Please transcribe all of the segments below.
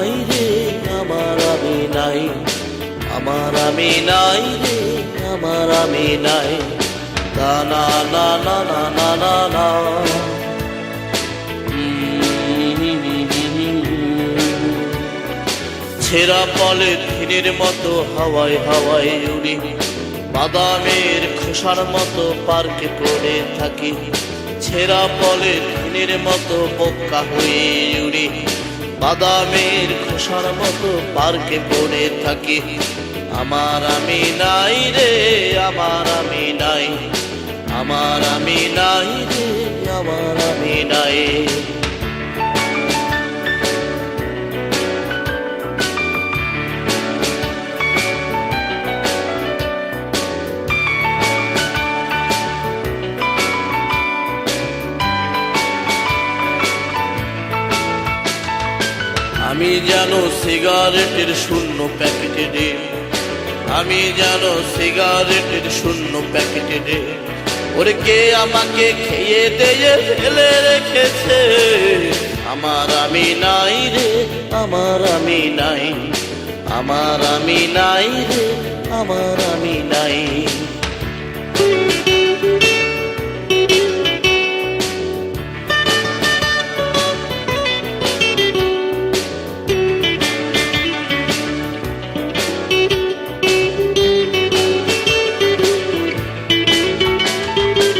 নাই রে, আমার আমি নাই, আমার আমি নাই রে, আমার আমি নাই। না না না না না না না না। ছেঁড়া পলিথিনের মতো হাওয়ায় হাওয়ায় উড়ি, বাদামের খোসার মতো পার্কে পড়ে থাকি। ছেঁড়া পলিথিনের মতো বোকা হয়ে উড়ি, বাদামের খোসার মতো পার্কে পড়ে থাকি। আমার আমি নাই রে, আমার আমি নাই, আমার আমি নাই রে, আমার আমি নাই। আমি যেন সিগারেটের শূন্য প্যাকেটে রে, আমি যেন সিগারেটের শূন্য প্যাকেটে রে। ওরে কে আমাকে খেয়ে দিয়ে ফেলে রেখেছে। আমার আমি নাই রে, আমার আমি নাই, আমার আমি নাই রে, আমার আমি নাই।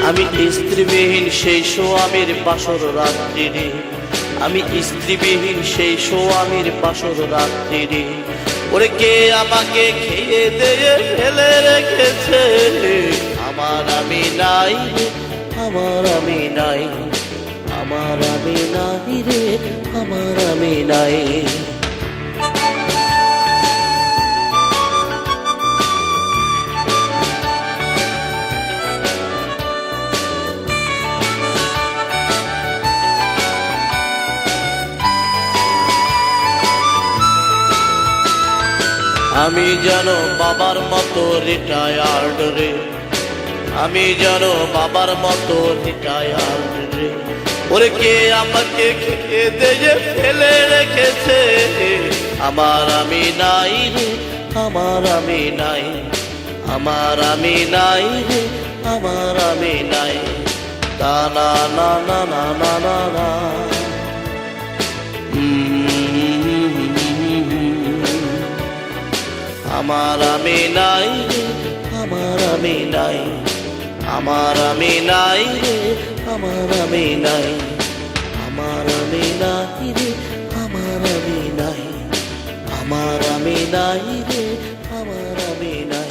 আমি স্ত্রীবিহীন সেই স্বামীর বাসর রাত্রি রে, আমি স্ত্রীবিহীন সেই স্বামীর বাসর রাত্রি রে। ওরে কে আমাকে খেয়ে দিয়ে ফেলে রেখেছে। আমার আমি নাই রে, আমার আমি নাই, আমার আমি নাই রে, আমার আমি নাই। আমি যেন বাবার মতো রিটায়ার্ড রে, আমি যেন বাবার মতো রিটায়ার্ড রে। ওরে কে আমাকে খেয়ে দিয়ে ফেলে রেখেছে। আমার আমি নাই রে, আমার আমি নাই, আমার আমি নাই রে, আমার আমি নাই। তা না না না না না না না। আমার আমি নাই রে, আমার আমি নাই, আমার আমি নাই রে, আমার আমি নাই, আমার আমি নাই রে, আমার আমি নাই, আমার আমি নাই রে, আমার আমি নাই।